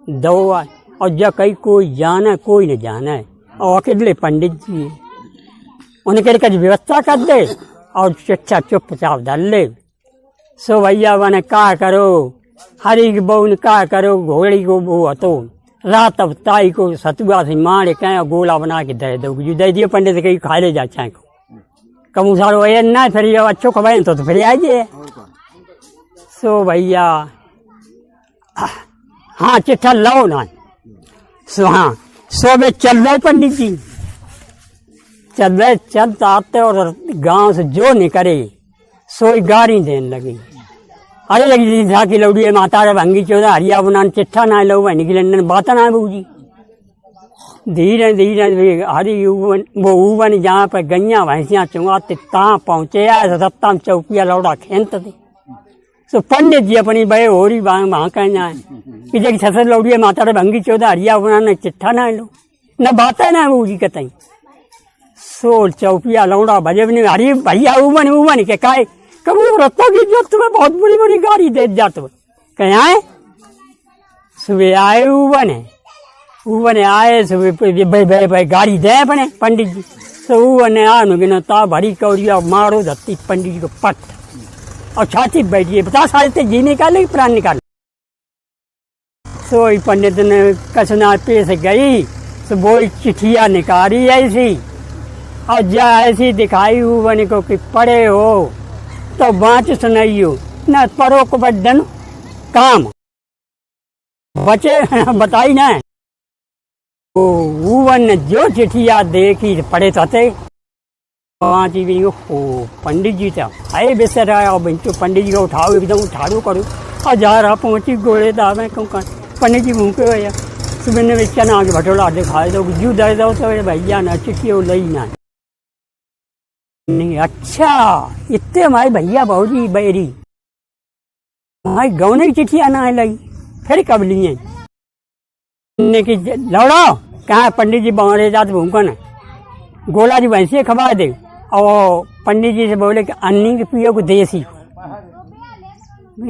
दो आए और जब कहीं कोई जाना कोई न जाना और अकेले पंडित जी उनके कुछ व्यवस्था कर दे और चिट्ठा चुपचाप डाल ले। सो भैया बने का करो हरी की बहू ने का करो घोड़ी को वो तो रात अब ताई को सतुआ से मारे कहें गोला बना के दे दो दे दियो पंडित कहीं खा ले जा चाहे को कमू सारो ये ना फिर ये अच्छो खवाए तो फिर आइए। सो भैया हाँ चिट्ठा लो ना। सो हाँ सो में चल रहे पंडित जी चल रहे चलते आते और गांव से जो निकले सोई गाड़ी देने लगी। अरे लगी था कि लौड़ी माता रे भंगी चौदह हरिया बनान चिट्ठा ना लो निकले बात ना बू जी। धीरे धीरे हरी वो ऊवन जहाँ पर गैया भैंसियाँ चुंगाते तहाँ पहुँचे आए सत्ता में चौकिया लौड़ा खेत थे। सो पंडित जी अपनी बड़े हो रही वहाँ कह जाए कि जब छसे लौड़ी माता रे भंगी चौदह हरिया बनान चिट्ठा ना लो न बात है ना बू जी कतई। सो चौकिया लौड़ा बजे भी हरी भैया ऊवन ऊवन के काए कब रत्तों की जो तुम्हें बहुत बड़ी बड़ी गाड़ी दे जा तुम्हें कहीं आए सुबह आए ऊवन आए सुबह गाड़ी दे अपने पंडित जी। तो ऊवन आने ता भरी कौड़िया मारो धरती पंडित जी को पट और छाती बैठिए 50 साल से जी निकाले प्राण निकाले। सो पंडित ने कसना पेश गई तो वो चिट्ठिया निकाली ऐसी और जा ऐसी दिखाई ऊवन को कि पड़े हो तो बाँच सुनाइयो न परो को बदन काम बचे बताई ना। ऊवन ने जो चिट्ठिया देखी पढ़े तो थे बाँची भी हो पंडित जी था आए बेसर आया और बंचो पंडित जी को उठाओ एकदम उठाड़ो करो और जा रहा पहुँची गोले दावे क्यों पंडित जी भूखे भैया सुबह ने बेचा ना आगे भटोला दिखाए दो जू दे दो तो भैया ना चिट्ठी वो लई ना नहीं। अच्छा इतने हमारे भैया बहुजी बैरी हमारी गौने की चिट्ठियाँ ना लगी फिर कब लिए कि लौड़ो कहाँ पंडित जी बावरे जाते भूखन गोला जी भैंसिए खबा दे और पंडित जी से बोले कि अन्नी के पियो को देसी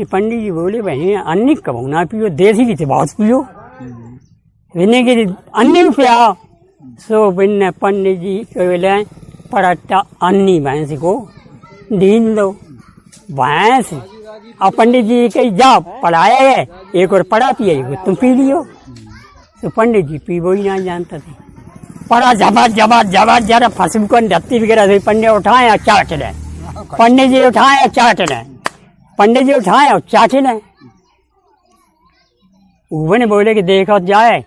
पंडित जी बोले भाई अन्नी कब ना पियो देसी की बहुत पियो विने की अन्नी को पिया। सो बिन पंडित जी बोले पड़ता अन्नी भैंस को ढील दो भैंस और पंडित जी कहीं जा पढ़ाया है एक और पढ़ा पिए तुम पी लियो। तो पंडित जी पी वो ही ना जानता थे पढ़ा जबर जबर जबर जरा फसू को धत्ती वगैरह से पंडित उठाए और चाट लें पंडित जी उठाए और चाट लें पंडित जी उठाए और चाट लें। वो ने बोले कि देखो जाए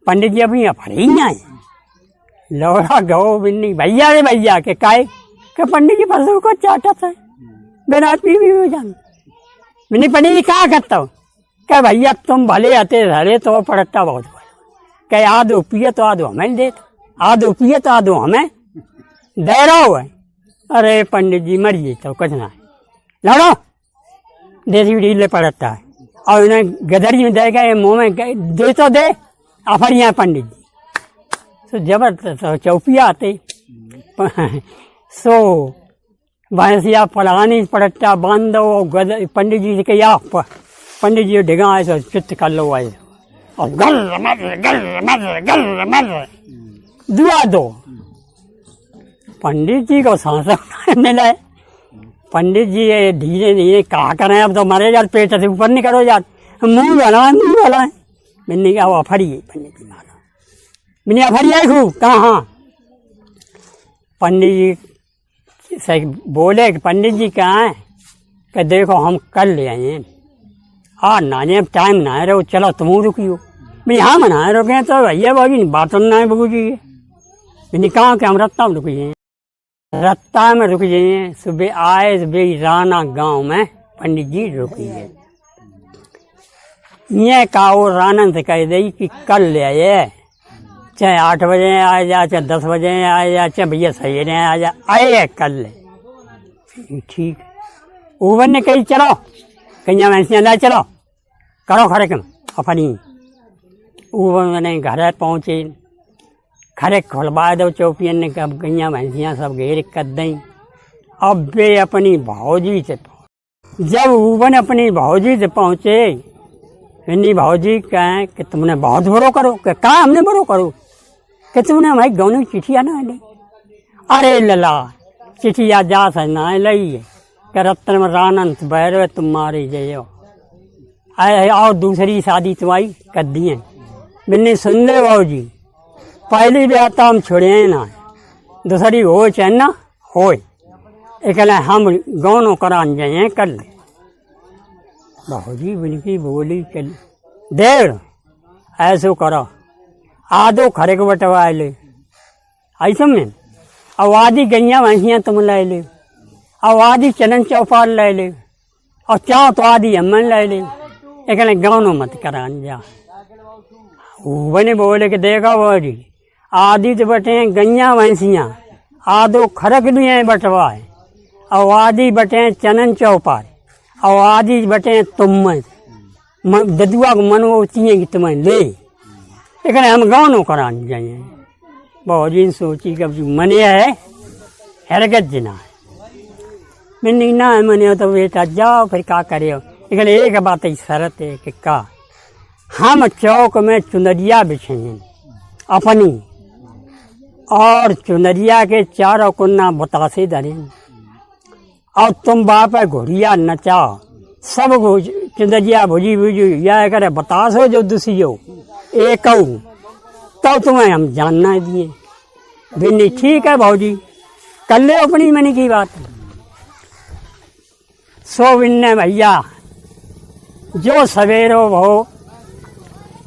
पंडित जी अभी फरी ना लौड़ा गो बिन्नी भैया रे भैया के काए के पंडित जी फसू को चाटा था बिना पी भी हो जान बिन्नी पंडित जी क्या करता हो क्या भैया तुम भले आते हरे तो पड़ता बहुत क्या आधो पिए तो आधो हमें दे आधो पिए तो आधो हमें दे रहा हुआ है। अरे पंडित जी मरिए तो कुछ ना लड़ो देसी ढीले पड़ता है और उन्हें गदरी में दे गए मुँह में दे तो दे अफरिया पंडित जी तो जबरदस्त चौपिया आते सो भैंसिया फलानी पड़ता बांध दो पंडित जी से कहा पंडित जी डिगा आए तो चित्त कर लो आए और गल दुआ दो पंडित जी को सांस मिला पंडित जी धीरे धीरे कहा करें अब तो मरे यार पेट से ऊपर नहीं करो यार मुँह बनाए मैंने कहा वो अफरिए पंडित जी मारा मैंने अफरिया खूब कहाँ पंडित जी से बोले कि पंडित जी कहाँ है कि देखो हम कल ले आए हाँ नाने अब टाइम ना रहो चलो तुम रुकियो मैं यहाँ मना रुके तो भैया बाबू बात ना है बबू जी मैंने कहा कि हम रत्ता में रुक जाए रत्ता में रुक जाइए सुबह आए सुबह राना गांव में पंडित जी रुकिए ये कहा रानन से कह दी कि कल ले आए चाहे 8 बजे आ जा चाहे 10 बजे आ जा चाहे भैया सही रहे आ जा आए कल ले ठीक ऊबर ने कही चलो कहीं वैसे ला चलो करो खरे कम अपनी ऊबर मैंने घर पहुँचे खरे खुलवा दो चौपियन ने कब गैया भैंसियाँ सब घेर कर दी। अब वे अपनी भौजी से जब ऊबन अपनी भौजी से पहुँचे इन्हीं भौजी कहें कि तुमने बहुत बड़ो करो कि कहाँ हमने बड़ो करो कि तुमने हमारी गौनी चिट्ठिया ना ली अरे लला चिट्ठिया जा से ना लई कि रत्न में रानंत बैर तुम्हारी जयो और दूसरी शादी तुम्हारी कर दिए बिन्नी सुन ले बाबू जी, पहली बात तो हम छोड़े ना, दूसरी हो चाहे ना हो, एक हम गौनों करान जाए कर ले। बाबू जी बिनकी बोली चल देर ऐसो करो, आधो खरे को बटवा ले, ऐसा में अब आधी गैया भैंसियाँ तुम ले ले, अब आधी चलन चौपाल ले ले, और चाहो तो आधी अम्मन ले ले, एक गौनों मत करान जा। बने बोले कि देखा बोली आधी तो बटे गैया भैंसियाँ, आधो खरक लिए बटवा है, और आधी बटे चनन चौपाल, और आधी बटे तुम ददुआ को मन वो तीन कि तुम्हें ले, एक हम गौनों करान जाइए। बहुत जी सोची कब मने है हरकत जना है, मैंने ना मने तो बेटा जाओ फिर क्या करे। लेकिन एक बात ही शरत है कि का हम चौक में चुनरिया बिछेंगे अपनी, और चुनरिया के चारों कुन्ना बतासे धरें, और तुम बाप घोड़िया नचाओ, सब चुनरिया भुजी भुजी या करे बतासो जो दुसियो एक तो तुम्हें हम जानना दिए। बिन्नी ठीक है भाजी, कर ले अपनी मनी की बात। सो बिन्ने भैया जो सवेरो भो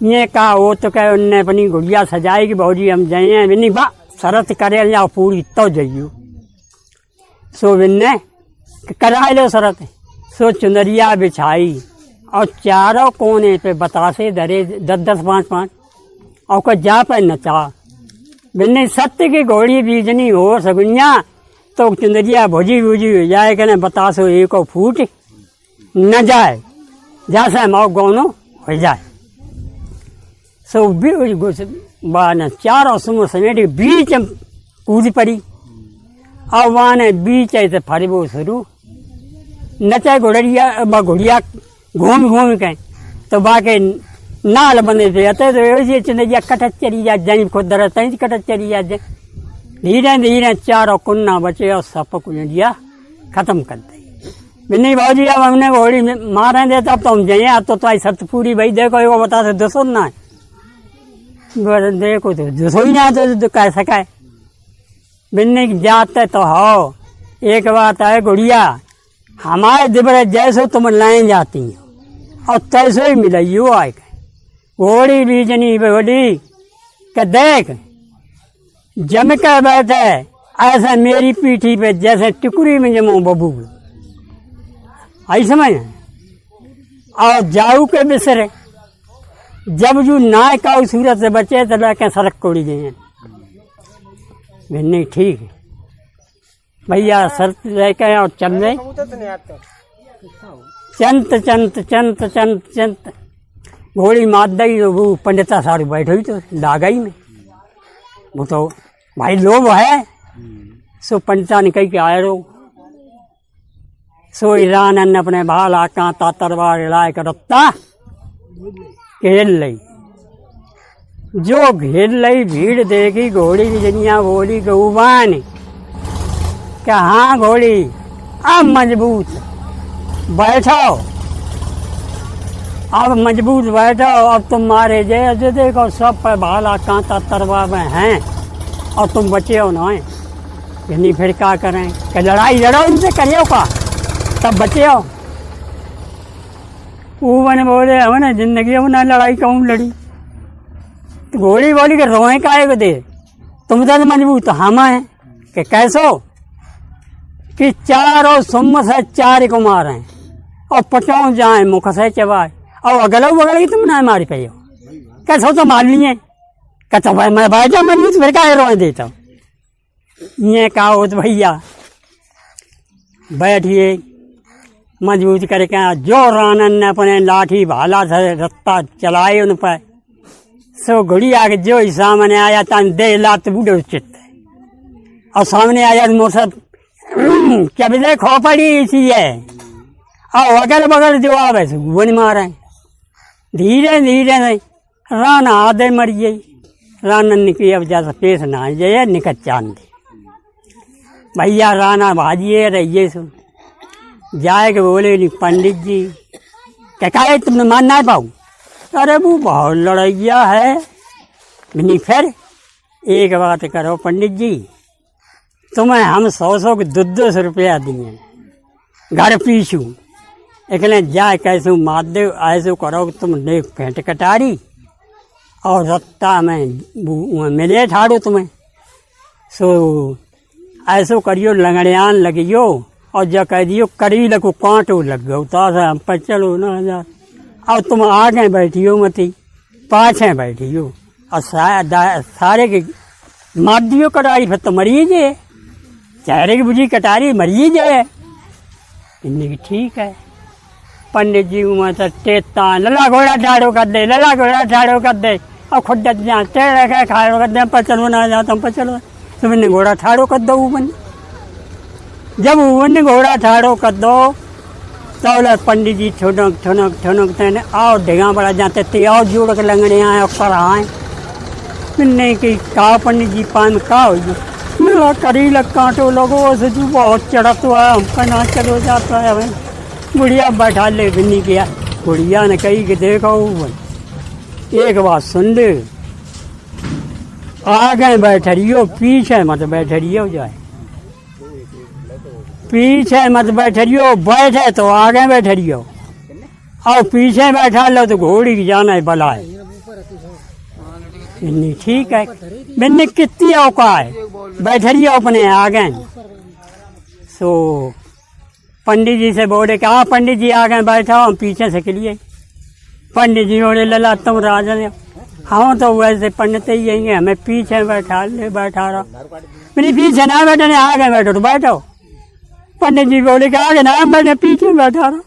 ये कहा वो तो कहे उनने अपनी गुड़िया सजाई कि भाजी हम जाइए। बिन्नी बा शरत करे जाओ पूरी तो जाइयो। सो बिन्ने करा लो शरत। सो चुनरिया बिछाई और चारों कोने पे बतासे धरे 10-10 5-5 और को जा पे नचा। बिन्नी सत्य की घोड़ी बीजनी हो सगुनिया तो चुनरिया भुजी भुजी हो जाए कि बतासो एक फूट न जाए, जैसे माओ गौनो हो जाए। सो बाने चारों सुम समेट बीच कूद पड़ी, और वहाँ ने बीच ऐसे फरबो शुरू नचे घोड़िया घूम घूम के तो बाके नाल बने थे तो चुनरिया कटक चली जा जनी खुद दरता कटक चली जा। धीरे धीरे चारों कुन्ना बचे और सब कुंजिया खत्म कर दी। बिन्नी भाजी अब हमने घोड़ी मारे दे तब तो हम जाइए। अब तो तुम्हारी शर्त पूरी भाई, देखो वो बता से 200 ना है, देखो तो 200 ही ना तो कह सका। बिन्नी जाते तो हो एक बात है गुड़िया, हमारे दिबरे जैसो तुम लाइन जाती हो और तैसो ही मिले यू आए। घोड़ी बीजनी बोली कि देख जम के बैठे ऐसा मेरी पीठी पे जैसे टुकड़ी में जमो बबू, आई समझ। और जाऊ के बिसरे जब जू नाय का सूरत से बचे तो लेके सड़क कोड़ी गए। नहीं ठीक है भैया, शर्त लेके और चल रहे चंत चंत चंत चंत चंत घोड़ी मात दई तो वो पंडिता सारू बैठ हुई तो डागाई में। वो तो भाई लोभ है। सो पंडिता ने कही के आए रो। सो ईरान अपने भाल आका तलवार लाए कर रत्ता घेर लई। जो घेर लई भीड़ देखी घोड़ी की जनिया बोली गौबान क्या हाँ घोड़ी अब मजबूत बैठो, अब मजबूत बैठो, अब तुम मारे जे जो देखो सब पर भाला कांटा तरवा में हैं और तुम बचे हो ना। यानी फिर क्या करें कि लड़ाई लड़ो उनसे करियो का तब बचे हो। वो मैंने बोले हमने जिंदगी में लड़ाई कहूँ लड़ी। तो घोड़ी बोली कि रोए काहे को दे, तुम तो मजबूत हम हैं कि कैसो कि चारों सुम से 4 को मारे और पचाओ जाए मुख से चबाए और अगल बगल तुम ना मारी पे हो। कैसो तो मार लिए कहता भाई मैं बैठा मजबूत फिर क्या रोए देता हूँ। ये कहा हो तो भैया बैठिए मजबूत करके। जो रानन ने अपने लाठी भाला से रत्ता चलाए उन पर, सो घुड़िया के जो ही सामने आया तन दे लात बूढ़े चित्त और सामने आया मोसर क्या भी खो पड़ी इसी है और अगल बगल जो आवे वो नहीं मारे। धीरे धीरे राना आधे मर गई। रानन निकली अब जैसा पेश ना जाए निकट चांद दे भैया। राना भाजिए रहिए सो जाए के बोले नहीं पंडित जी क्या तुमने मान ना पाऊ। अरे वो बहुत लड़ैया है। नहीं फिर एक बात करो पंडित जी, तुम्हें हम 100 के 200 रुपया दिए घर पीछू, इसलिए जा कैसे मात दे ऐसे करो कि तुम देख फेंट कटारी और रत्ता में मिले ठाड़ो तुम्हें। सो ऐसो करियो लंगड़ियान लगियो और जब कह दियो करी लगो कांटो लग गो तो हम पर चलो ना जा। अब तुम आगे बैठियो मती पाछे बैठियो और सारे के मार दियो कटारी, फिर तो मरिए जे चेहरे की बुझी कटारी मरिए जाए। इन्हें ठीक है पंडित जी तो टेता लला घोड़ा ठाड़ो कर दे, लला घोड़ा ठाड़ो कर दे और खुद टेढ़े खाड़ो कर दे, पर चलो ना जाता पर चलो। तुम इन्हें घोड़ा ठाड़ो कर दो ऊबन। जब ऊबन घोड़ा ठाड़ो कर दो तो पंडित जी ठुनक ठुनक ठुनक तेने आओ ढेगा बड़ा जाते ते और जोड़ के लंगड़े आए और कर आए। नहीं कि का पंडित जी पान का हो मेरा करी लग कांटो लगो से तू बहुत चढ़त हुआ हमका ना चलो जाता है। भाई गुड़िया बैठा ले बिन्नी किया, गुड़िया ने कही कि देखो एक बात सुन ले, आगे बैठ रहियो पीछे मत बैठ रहियो, जाए पीछे मत बैठ रहियो, बैठे तो आगे बैठ रहियो और पीछे बैठा लो तो घोड़ी की जाना है बला है। बिन्नी ठीक है, बिन्नी कितनी औकात है बैठ रहियो अपने आगे। सो पंडित जी से बोले कि हाँ पंडित जी आगे बैठा हम पीछे से के लिए। पंडित जी बोले लला तुम राजा ने, हाँ तो वैसे पंडित ही आएंगे हमें पीछे बैठा रहा। मेरी पीछे ना बैठे आगे बैठो तो बैठो। पंडित जी बोले कि आगे ना बैठे पीछे बैठा रहा।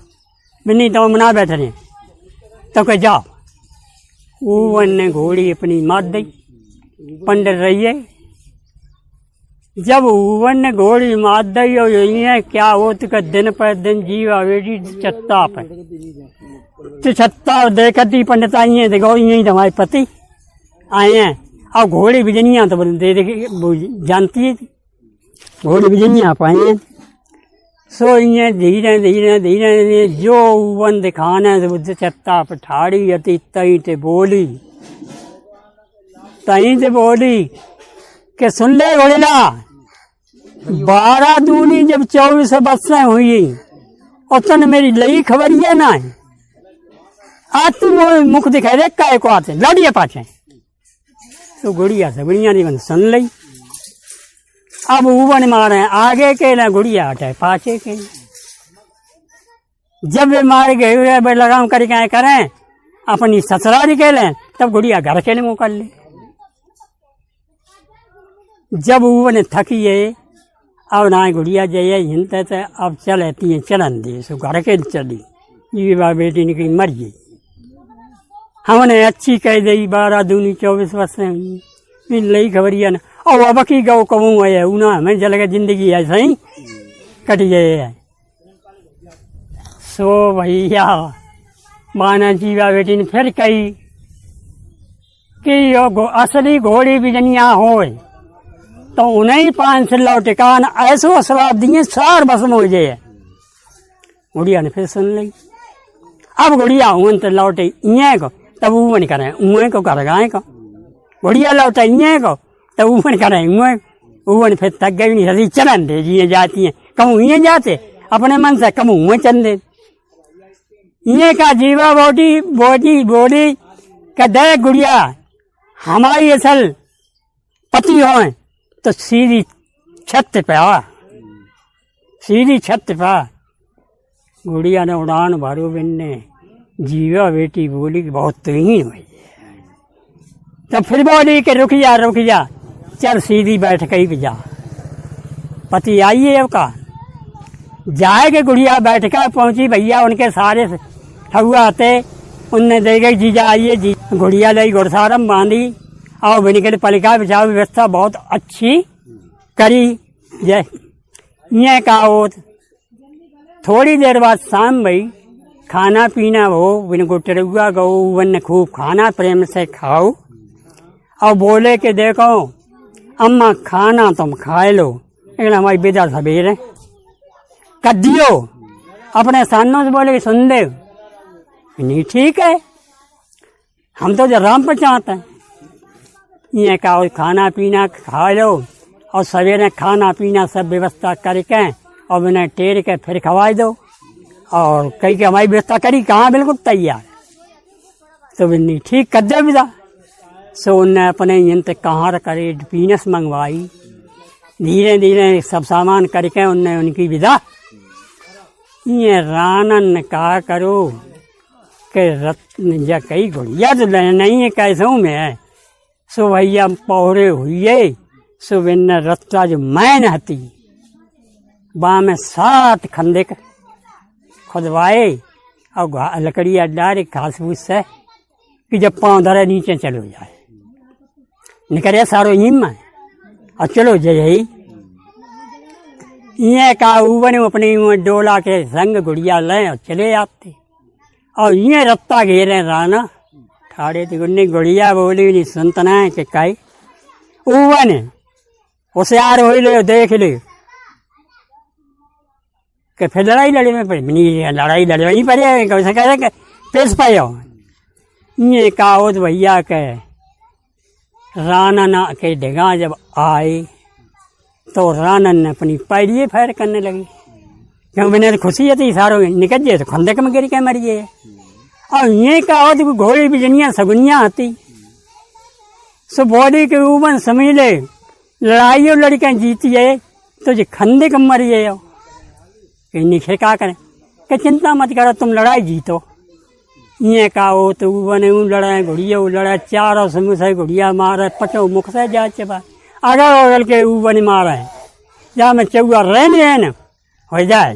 नहीं तो हम ना बैठ रहे तो कह जाओ। ऊवन ने घोड़ी अपनी मात दी, पंडित रहिए। जब ऊवन ने घोड़ी मात दी और यही क्या हो तो दिन पर दिन जीवा बेटी छत्ता पे तो छत्ता देखती पंडित आई है देखो यही तुम्हारे पति आए हैं और घोड़ी बिजनिया तो दे जानती है घोड़ी बिजनिया पाए हैं। सो ये धीरे धीरे धीरे जो ऊवन दिखाने तो छत्ता पे ठाड़ी अति तई ते बोली कि सुन ले घोड़ेला 12 दूनी जब 24 बरसें हुई और तन मेरी लई खबरिया ना है आज तुम मुख दिखाई दे काय को आते लड़िया पाछे। तो गुड़िया से गुड़िया नहीं सुन ली। अब ऊबन मारे आगे के ना गुड़िया हटे पाछे के। जब वे मार गए लगाम करके करें अपनी ससुरारी के लें तब गुड़िया घर के लिए मुँह कर ले। जब ऊबन थकी है अब ना गुड़िया जाइए हिंते थे अब चलती है चलन दी सो घर के चली ये बा बेटी ने कही मर गई। हमने अच्छी कह दी 12 दूनी 24 वर्षें हुई लई खबरिया ना और अब की गौ कहूँ है ऊना हमें चल गया जिंदगी ऐसा ही कट गए। सो भैया माना जीवा बेटी ने फिर कही कि यो असली घोड़ी बिजनिया हो तो उन्हें 5 लौटिकान ऐसो श्राप दिए 4 बसम हो जाए। गुड़िया ने फिर सुन ली। अब गुड़िया उन तो लौटे इं को तब ऊन करें ऊँ को कर गाय को गुड़िया लौटे इं को तब ऊन करें ऊन फिर तक गई नहीं सदी चलन दे जी जाती हैं कहूँ इं जाते अपने मन से कहूँ ऊँ चल दे इं का जीवा बोली का दे गुड़िया हमारी असल पति हो तो सीधी छत पे आ सीधी छत पे। गुड़िया ने उड़ान भरो बिन्ने जीवा बेटी बोली कि बहुत तो ही हुई। तब फिर बोली कि रुक जा चल सीधी बैठ कहीं भी जा। पति आइए अब का जाएगे गुड़िया बैठ कर पहुंची भैया उनके सारे ठगुआ आते उनने देखे जीजा आइए जी। गुड़िया लाई घुड़सारम बांधी और बिनिकल पलिका बिछाव व्यवस्था बहुत अच्छी करी। जय ये कहा थोड़ी देर बाद शाम भई खाना पीना हो बिनको टिरुआ गो वन खूब खाना प्रेम से खाओ और बोले कि देखो अम्मा खाना तुम खाए लो लेकिन हमारी विदा सवेर है कर दियो। अपने सानों से बोले कि सुन दे नहीं ठीक है। हम तो जब राम पर चाहते हैं ये का खाना पीना खा लो और सवेरे खाना पीना सब व्यवस्था करके और उन्हें टेर के फिर खवाई दो और कहीं के हमारी व्यवस्था करी कहाँ बिल्कुल तैयार तो बिन्नी ठीक कर दे विदा। सो उनने अपने यंत्र कहाँ करे पीनस मंगवाई धीरे धीरे सब सामान करके उनने उनकी विदा। ये रानन ने कहा करो कि रत्न या कई गुड़िया तो नहीं है कैसों में है। सो भैया पौरे हुई सो बिन्न रत्ता जो मैन हती बा में 7 खंदे खुदवाए और लकड़िया डायरेक्ट घास फूस से कि जब पाँव धरे नीचे चलो जाए निकले सारो हिम और चलो जय ये का ऊबन अपनी डोला के संग गुड़िया लें और चले आते और ये रत्ता घेरे राना ठाड़े थे गुन्नी गुड़िया बोली नहीं सुनतना है कि काई ऊबन होशियार हो ले देख ले कि फिर लड़ाई लड़े में पड़ी नहीं लड़ाई लड़वाई पड़े कैसे कह रहे पेश पाया ये कहो तो भैया के रानन के डेगा जब आए तो रानन ने अपनी पैरिए फैर करने लगी क्यों मैंने तो खुशी थी सारों निकल जाए तो खंदक में गिर के मरिए और ये कहो तो घोड़ी बिजनियाँ सगुनियाँ आती सो बॉडी के ऊपर समझ ले लड़ाई और लड़के जीती है तो जो खंदक में मरिए नीचे क्या करें कि चिंता मत करो तुम लड़ाई जीतो ये कहो तो बने लड़ाए घुड़िया लड़ाए 4 समूह से घुड़िया मारे 5 मुख से जा चबा अगल अगल के बने मारे जा में चौआ रहने न हो जाए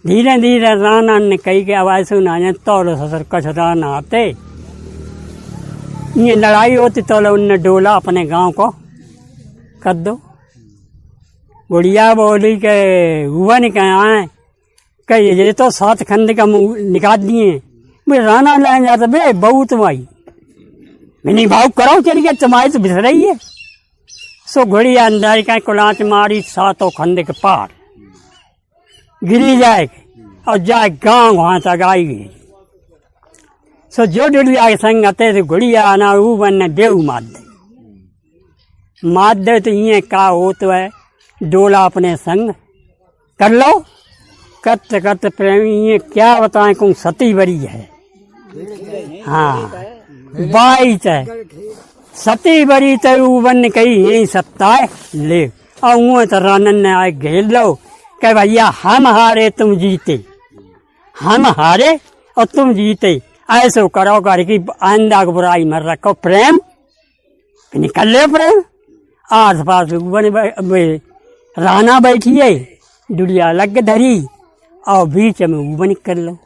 धीरे धीरे राना ने कही के आवाज सुना जाए तौल ससुर कछ राना आते ये लड़ाई होती तो उनने डोला अपने गांव को कर दो गुड़िया बोली के हुआ नहीं कहे कही ये तो 7 खंड का निकाल दिए भाई राना लाइन जाता बे बहू तुम्हारी मैंने भाव करो चलिए तुम्हारी तो बिस रही है। सो गुड़िया अंदर का कुलाच मारी 7 खंड के पार गिरी जाएगी और जाए गांव वहां तक आई गई। सो जो डुड़िया के संग आते थे गुड़िया आना वो बनने देव मात दे तो ये का हो तो है डोला अपने संग कर लो करते करते प्रेमी ये क्या बताएं कौन सती बरी है हाँ 22 है सती बरी तो बन कही यही सत्ता है ले और वो तो रानन ने आए घेर लो कह भैया हम हारे तुम जीते हम हारे और तुम जीते ऐसे करो कर की आंदा को बुराई मर रखो प्रेम निकल ले प्रेम आस पास राना बैठी है दुड़िया लग धरी और बीच में ऊबन कर लो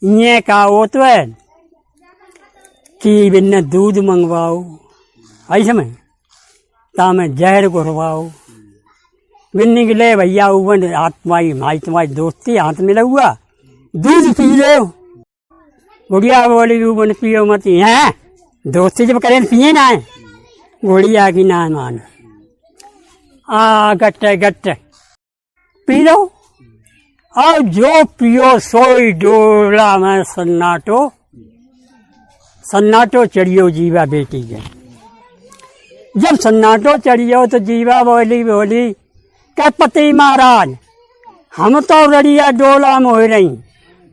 ये का वो तो है कि बिन्ने दूध मंगवाओ ऐसे में ता में जहर घुरवाओ बिन्नी के ले भैया ऊबन हाथ तुम्हारी दोस्ती हाथ में हुआ दूध पी लो गुड़िया बोली ऊबन पियो मत है दोस्ती जब करें पिए ना है गुड़िया की ना मान गट्टे गट्टे पी लो और जो पियो सोई डोला में सन्नाटो चढ़ियो जीवा बेटी के जब सन्नाटो चढ़ियो तो जीवा बोली क्या पति महाराज हम तो रड़िया डोला में हो रही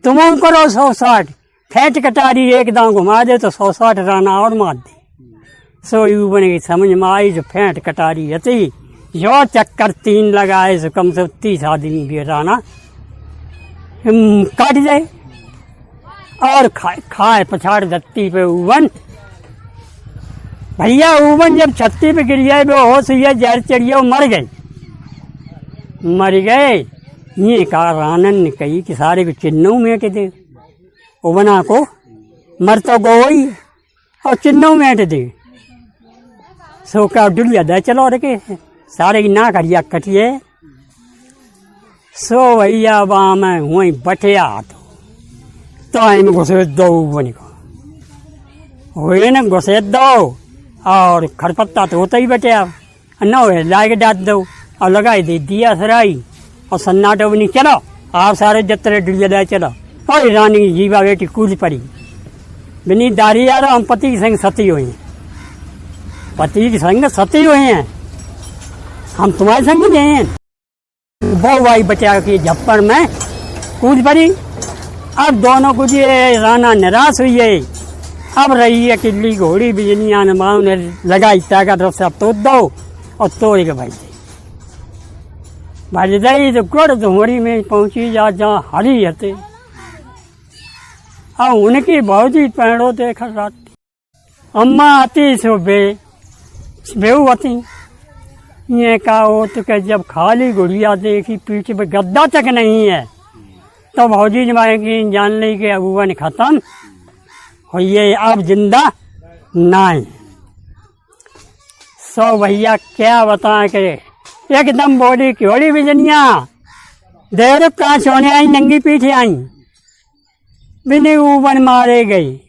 तुम करो 160 फेंट कटारी एक दांव घुमा दे तो 160 राना और मार दे। सो यू बने समझ में आई जो फेंट कटारी हती जो चक्कर 3 लगाए सो कम से 30 आदमी भी राना काट जाए और खाए पछाड़ धरती पे ऊबन भैया ऊबन जब छत्ती पे गिर जाए बेहोश हुई जहर चढ़िया मर गए ये कहा रानन ने कही कि सारे को चिन्हों मेट दे उबना को मर तो गोई और चिन्हों मेट दे सो का डुलिया दे चलो रखे सारे की ना करिया कटिए सो भैया वहाँ में वहीं बटिया तो इन घुसे दो बनी को हुए न घुसे दो और खरपत्ता तो होता ही बटिया न हो ला के डाल दो और लगाई दे दिया सराई और सन्नाटो बनी चलो आप सारे जतरे डुलिया दे चलो और रानी जीवा बेटी कूद पड़ी बिनी दारी यार हम पति के संग सती हुए हैं, पति के संग सती हुए हैं, हम तुम्हारे संग गए हैं। बहु भाई बचा के झप्पर में कूद पड़ी। अब दोनों को ये राना निराश हुई है। अब रही है किल्ली घोड़ी बिजलियां ने लगाई ताकत से अब तोड़ दो और तोड़ के भाई दई तो गुड़ धुमरी में पहुंची जा जहाँ हरी हते। अब उनकी बहुत ही पैरों देखा रात अम्मा आती सो बेऊ आती ये कहा हो तो क्या जब खाली गुड़िया देखी पीठ पे गद्दा तक नहीं है तो भौजी जमाए की जान ली कि अबुआ ने खत्म हो ये अब जिंदा नहीं। सो भैया क्या बताएं कि एकदम बोली क्योड़ी बिजनिया देर कहाँ सोने आई नंगी पीछे आई बिनी ऊपर मारे गई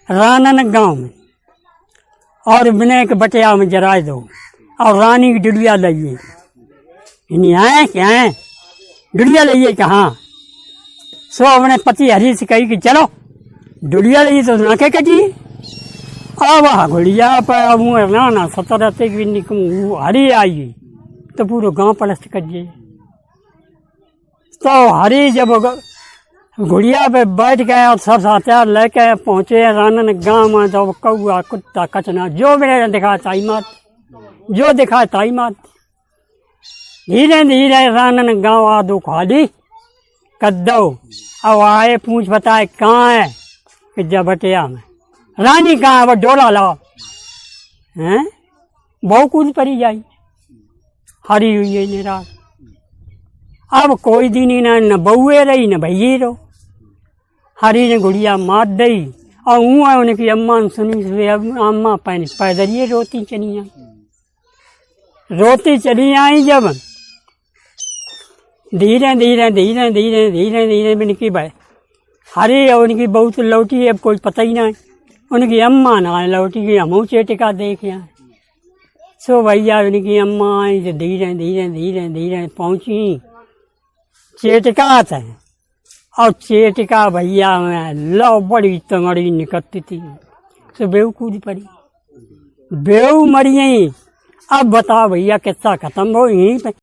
रानन गांव में और बिने के बटिया में जरा दो और रानी की डुडिया लइए इन्हीं आए क्या है डुडिया लइए कहाँ। सो अपने पति हरी से कही कि चलो डुडिया लइए तो नाके कटी। अब गुड़िया पर ना सतर हरी आई तो पूरा गांव पलस्त कर दिए। तो हरी जब गुड़िया पे बैठ गए और सब हथियार लेके पहुंचे रानन गांव में तो कौआ कुत्ता कचना जो मेरे दिखा ताई मात जो दिखा ताई मात। धीरे धीरे रानन गांव आदू खाली कर दो। अब आए पूछ बताए कहाँ है कि जबटिया में। रानी कहाँ वो डोला लाओ हैं बहु कूद पड़ी जाई हरी हुई है निराश। अब कोई दिन ही न बहुए रही न भैये रो। हरी ने गुड़िया मार दई और ऊँ उनकी अम्मा ने सुनी अम्मा पैदलिए रोती चली आई जब धीरे धीरे धीरे धीरे धीरे धीरे इनकी हरी और उनकी बहू तो लौटी अब कोई पता ही नहीं। उनकी अम्मा ना लौटी की हम चेटिका देख आए। सो भैया उनकी अम्मा आई तो धीरे धीरे धीरे धीरे पहुंची चेटिका था और चेटिका भैया में लो बड़ी तंगड़ी निकलती थी। तो बेऊ कूद पड़ी बेऊ मरी। अब बताओ भैया किस्सा खत्म हो यहीं पे।